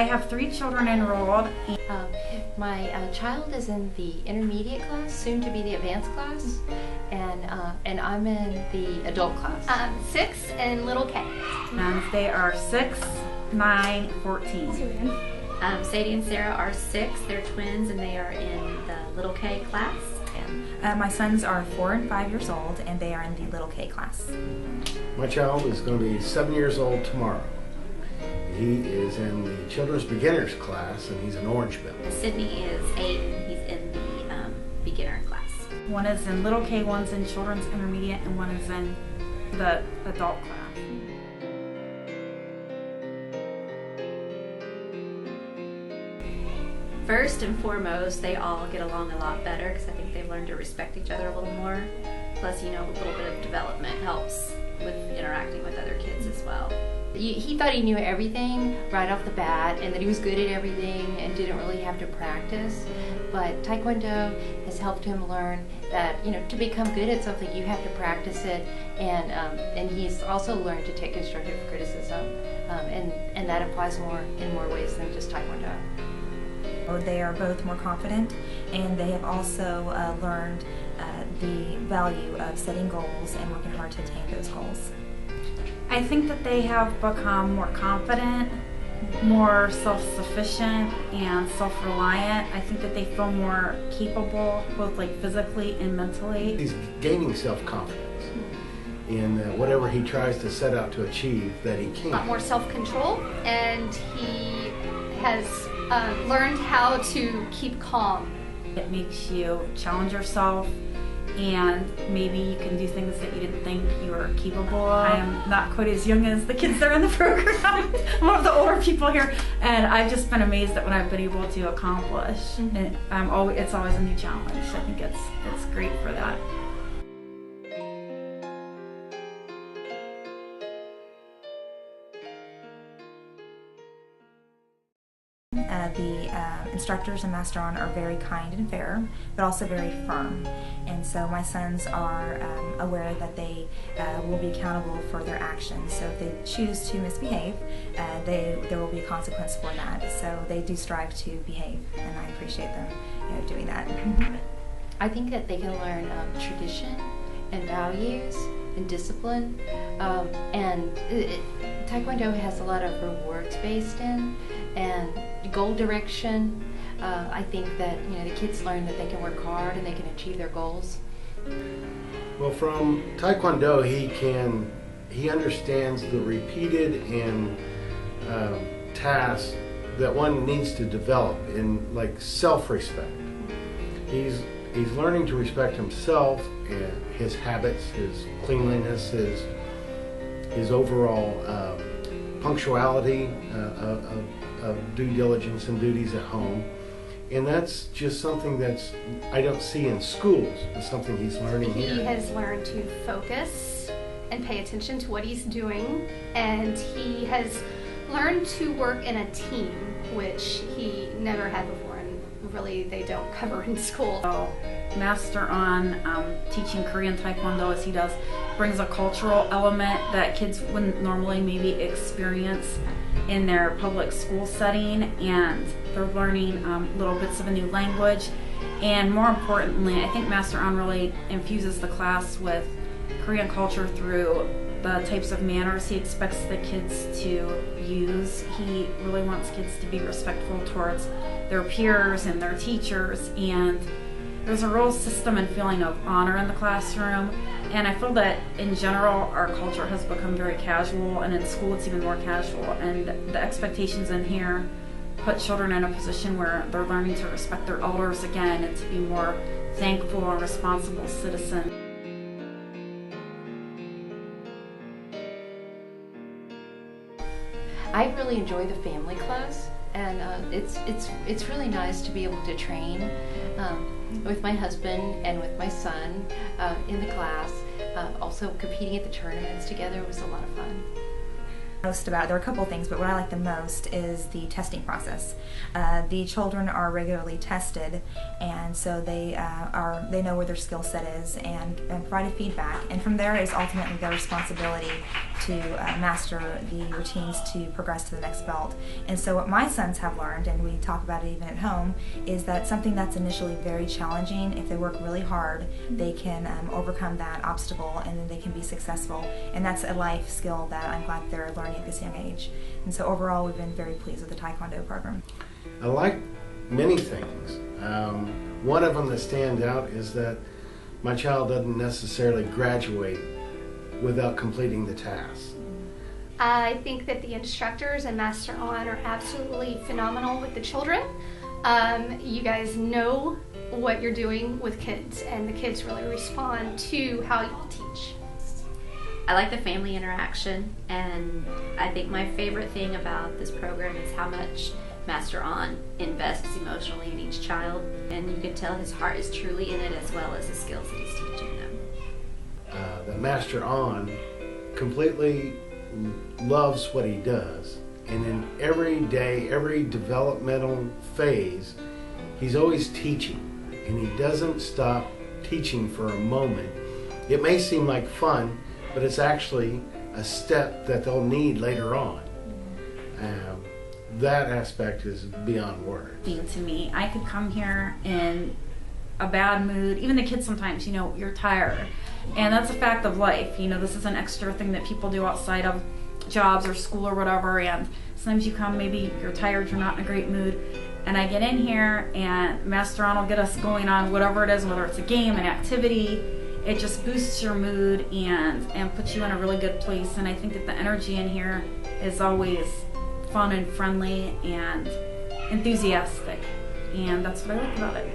I have 3 children enrolled. My child is in the intermediate class, soon to be the advanced class, and I'm in the adult class. 6 and little K. They are 6, 9, 14. Sadie and Sarah are 6, they're twins, and they are in the little K class. My sons are 4 and 5 years old, and they are in the little K class. My child is going to be 7 years old tomorrow. He is in the children's beginners class, and he's an orange belt. Sydney is 8, and he's in the beginner class. One is in little K, one's in children's intermediate, and one is in the adult class. First and foremost, they all get along a lot better because I think they've learned to respect each other a little more. Plus, you know, a little bit of development helps with interacting with other kids as well. He thought he knew everything right off the bat and that he was good at everything and didn't really have to practice. But Taekwondo has helped him learn that, you know, to become good at something you have to practice it, and he's also learned to take constructive criticism, and that applies in more ways than just Taekwondo. They are both more confident, and they have also learned the value of setting goals and working hard to attain those goals. I think that they have become more confident, more self-sufficient, and self-reliant. I think that they feel more capable, both like physically and mentally. He's gaining self-confidence in whatever he tries to set out to achieve that he can. A lot more self-control, and he has learned how to keep calm. It makes you challenge yourself, and maybe you can do things that you didn't think you were capable of. I am not quite as young as the kids that are in the program. I'm one of the older people here, and I've just been amazed at what I've been able to accomplish. And it's always a new challenge. I think it's great for that. The instructors and Master On are very kind and fair, but also very firm. And so my sons are aware that they will be accountable for their actions. So if they choose to misbehave, there will be a consequence for that. So they do strive to behave, and I appreciate them, doing that. I think that they can learn tradition and values and discipline, and Taekwondo has a lot of rewards based in and goal direction. I think that the kids learn that they can work hard and they can achieve their goals. Well, from Taekwondo, he understands the repeated and tasks that one needs to develop in, like, self-respect. He's learning to respect himself and his habits, his cleanliness, his overall punctuality of due diligence and duties at home. And that's just something that's I don't see in schools. It's something he's learning here. He has learned to focus and pay attention to what he's doing, and he has learned to work in a team, which he never had before, and really they don't cover in school. Master On teaching Korean Taekwondo as he does brings a cultural element that kids wouldn't normally maybe experience in their public school setting, and they're learning little bits of a new language. And more importantly, I think Master On really infuses the class with Korean culture through the types of manners he expects the kids to use. He really wants kids to be respectful towards their peers and their teachers, and there's a real system and feeling of honor in the classroom. And I feel that in general our culture has become very casual, and in school it's even more casual, and the expectations in here put children in a position where they're learning to respect their elders again and to be more thankful and responsible citizens. I really enjoy the family class, and it's really nice to be able to train with my husband and with my son in the class. Also competing at the tournaments together was a lot of fun. Most about there are a couple things, but what I like the most is the testing process. The children are regularly tested, and so they know where their skill set is and provide feedback. And from there is ultimately their responsibility to master the routines to progress to the next belt. And so what my sons have learned, and we talk about it even at home, is that something that's initially very challenging, if they work really hard, they can overcome that obstacle and then they can be successful. And that's a life skill that I'm glad they're learning at this young age. And so overall, we've been very pleased with the Taekwondo program. I like many things. One of them that stands out is that my child doesn't necessarily graduate without completing the task. I think that the instructors and Master On are absolutely phenomenal with the children. You guys know what you're doing with kids, and the kids really respond to how you teach. I like the family interaction, and I think my favorite thing about this program is how much Master On invests emotionally in each child, and you can tell his heart is truly in it as well as the skills that he's teaching them. The Master On completely loves what he does, and in every day, every developmental phase, he's always teaching, and he doesn't stop teaching for a moment. It may seem like fun, but it's actually a step that they'll need later on. That aspect is beyond words. To me, I could come here in a bad mood. Even the kids sometimes, you're tired. And that's a fact of life. This is an extra thing that people do outside of jobs or school or whatever. And sometimes you come, maybe you're tired, you're not in a great mood. And I get in here and Master On will get us going on whatever it is, whether it's a game, an activity. It just boosts your mood and puts you in a really good place. And I think that the energy in here is always fun and friendly and enthusiastic. And that's what I like about it.